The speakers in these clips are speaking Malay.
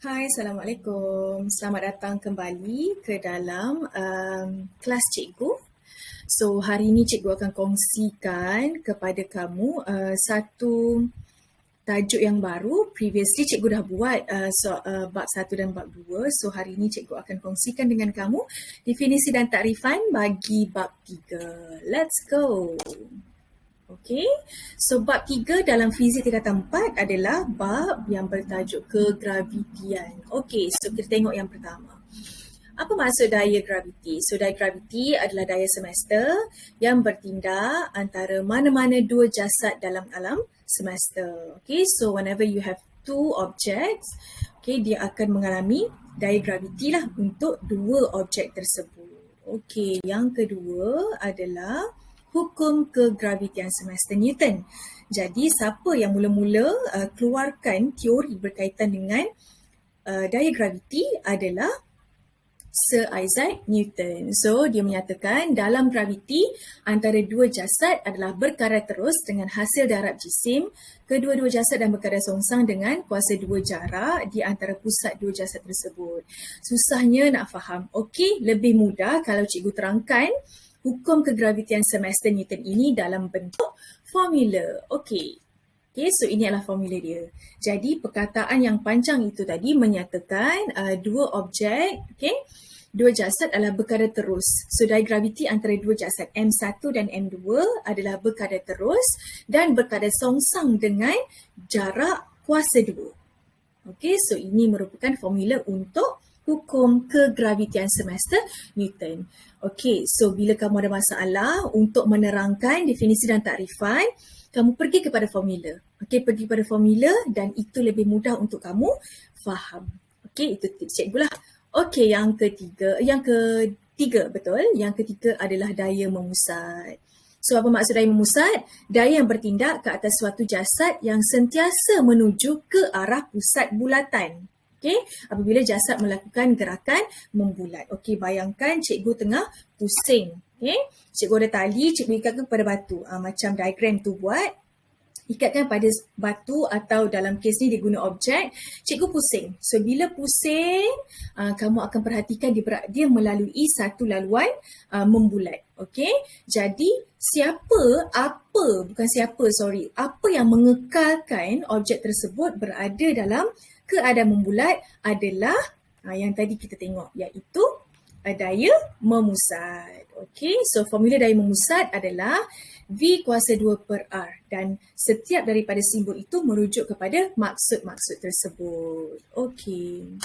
Hai, Assalamualaikum. Selamat datang kembali ke dalam kelas cikgu. So, hari ini cikgu akan kongsikan kepada kamu satu tajuk yang baru. Previously cikgu dah buat bab 1 dan bab 2. So, hari ini cikgu akan kongsikan dengan kamu definisi dan takrifan bagi bab 3. Let's go! Okey, so bab 3 dalam fizik tingkatan 4 adalah bab yang bertajuk kegravitian. Okey, so kita tengok yang pertama. Apa maksud daya graviti? So daya graviti adalah daya semesta yang bertindak antara mana-mana dua jasad dalam alam semesta. Okay, so whenever you have two objects, okay, dia akan mengalami daya graviti lah untuk dua objek tersebut. Okay, yang kedua adalah hukum kegravitian semesta Newton. Jadi siapa yang mula-mula keluarkan teori berkaitan dengan daya graviti adalah Sir Isaac Newton. So, dia menyatakan dalam graviti antara dua jasad adalah berkadar terus dengan hasil darab jisim. Kedua-dua jasad dan berkadar songsang dengan kuasa dua jarak di antara pusat dua jasad tersebut. Susahnya nak faham. Okey, lebih mudah kalau cikgu terangkan hukum kegravitian semesta Newton ini dalam bentuk formula. Okey. Okay, so ini adalah formula dia. Jadi perkataan yang panjang itu tadi menyatakan dua objek, okay, dua jasad adalah berkadar terus. So daya graviti antara dua jasad M1 dan M2 adalah berkadar terus dan berkadar songsang dengan jarak kuasa 2. Okay, so ini merupakan formula untuk hukum kegravitian semesta Newton. Okay, so bila kamu ada masalah untuk menerangkan definisi dan takrifan, kamu pergi kepada formula. Okey, pergi kepada formula dan itu lebih mudah untuk kamu faham. Okey, itu tips cikgu lah. Okey, yang ketiga betul. Yang ketiga adalah daya memusat. So, apa maksud daya memusat? Daya yang bertindak ke atas suatu jasad yang sentiasa menuju ke arah pusat bulatan. Okey, apabila jasad melakukan gerakan membulat. Okey, bayangkan cikgu tengah pusing. Okay. Cikgu ada tali, cikgu ikatkan pada batu. Macam diagram tu buat. Ikatkan pada batu atau dalam kes ni dia guna objek. Cikgu pusing. So bila pusing, kamu akan perhatikan dia melalui satu laluan membulat. Okay. Jadi apa yang mengekalkan objek tersebut berada dalam keadaan membulat adalah yang tadi kita tengok, iaitu daya memusat. Okey, so formula daya memusat adalah V kuasa 2 per R dan setiap daripada simbol itu merujuk kepada maksud-maksud tersebut. Okey.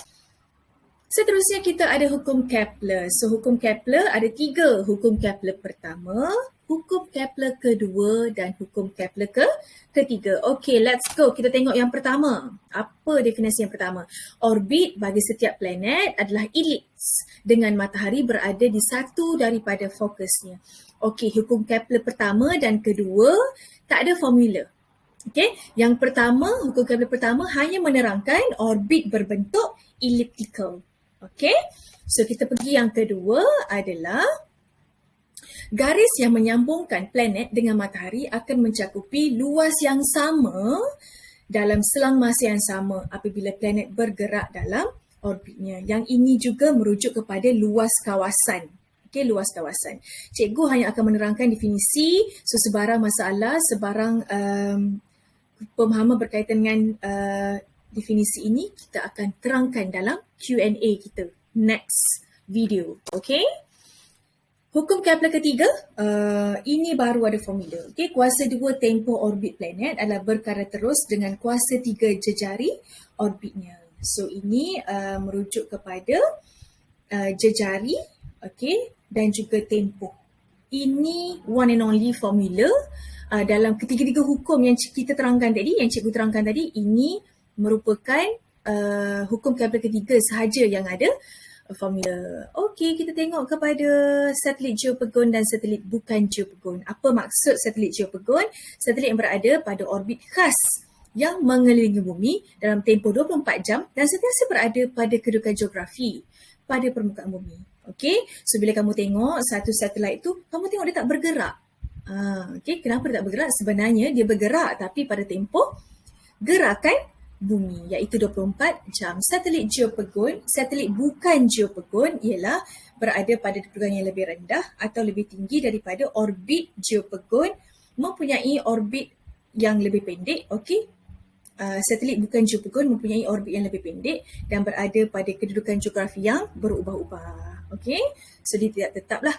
Seterusnya kita ada hukum Kepler. So hukum Kepler ada 3. Hukum Kepler pertama, hukum Kepler kedua dan hukum Kepler ketiga. Okey, let's go. Kita tengok yang pertama. Apa definisi yang pertama? Orbit bagi setiap planet adalah elips dengan matahari berada di satu daripada fokusnya. Okey, hukum Kepler pertama dan kedua tak ada formula. Okey, yang pertama, hukum Kepler pertama hanya menerangkan orbit berbentuk elliptical. Okey, so kita pergi yang kedua adalah garis yang menyambungkan planet dengan matahari akan mencakupi luas yang sama dalam selang masa yang sama apabila planet bergerak dalam orbitnya. Yang ini juga merujuk kepada luas kawasan. Okey, luas kawasan. Cikgu hanya akan menerangkan definisi, so sebarang masalah, sebarang pemahaman berkaitan dengan definisi ini kita akan terangkan dalam Q&A kita next video. Okay? Hukum Kepler ketiga, ini baru ada formula. Okay? Kuasa 2 tempoh orbit planet adalah berkadar terus dengan kuasa 3 jejari orbitnya. So ini merujuk kepada jejari, okay, dan juga tempoh. Ini one and only formula dalam ketiga-tiga hukum yang kita terangkan tadi, yang cikgu terangkan tadi, ini merupakan hukum Kepler ketiga sahaja yang ada formula. Okey, kita tengok kepada satelit geopegon dan satelit bukan geopegon. Apa maksud satelit geopegon? Satelit yang berada pada orbit khas yang mengelilingi bumi dalam tempoh 24 jam dan sentiasa berada pada kedudukan geografi pada permukaan bumi. Okey, so bila kamu tengok satu satelit itu, kamu tengok dia tak bergerak. Okey, kenapa dia tak bergerak? Sebenarnya dia bergerak tapi pada tempoh gerakan bumi, iaitu 24 jam. Satelit bukan geopegun ialah berada pada kedudukan yang lebih rendah atau lebih tinggi daripada orbit geopegun, mempunyai orbit yang lebih pendek. Okey, satelit bukan geopegun mempunyai orbit yang lebih pendek dan berada pada kedudukan geografi yang berubah-ubah. Okey, so dia tidak tetaplah.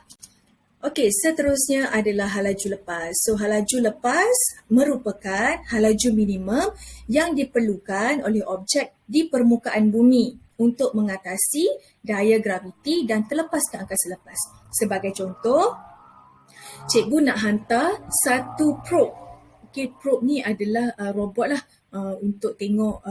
Okey, seterusnya adalah halaju lepas. So, halaju lepas merupakan halaju minimum yang diperlukan oleh objek di permukaan bumi untuk mengatasi daya graviti dan terlepas ke angkasa lepas. Sebagai contoh, cikgu nak hantar satu probe. Okey, probe ni adalah robot lah untuk tengok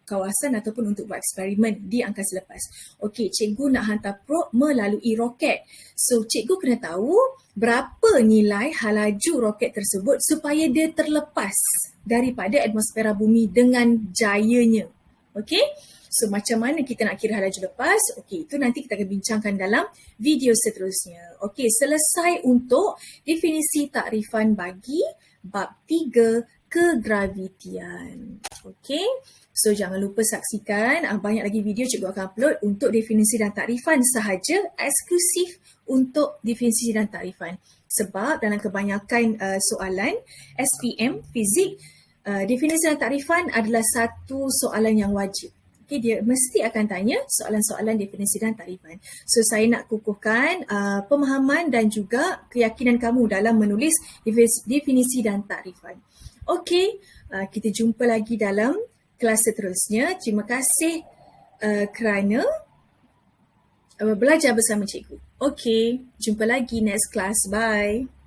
kawasan ataupun untuk buat eksperimen di angkasa lepas. Okey, cikgu nak hantar probe melalui roket. So, cikgu kena tahu berapa nilai halaju roket tersebut supaya dia terlepas daripada atmosfera bumi dengan jayanya. Okey? So, macam mana kita nak kira halaju lepas? Okey, itu nanti kita akan bincangkan dalam video seterusnya. Okey, selesai untuk definisi takrifan bagi bab 3 kegravitian. Okey, so jangan lupa saksikan banyak lagi video cikgu akan upload untuk definisi dan takrifan sahaja, eksklusif untuk definisi dan takrifan. Sebab dalam kebanyakan soalan SPM, fizik, definisi dan takrifan adalah satu soalan yang wajib. Okay, dia mesti akan tanya soalan-soalan definisi dan takrifan. So, saya nak kukuhkan pemahaman dan juga keyakinan kamu dalam menulis definisi dan takrifan. Okey, kita jumpa lagi dalam kelas seterusnya. Terima kasih kerana belajar bersama cikgu. Okey, jumpa lagi next class. Bye.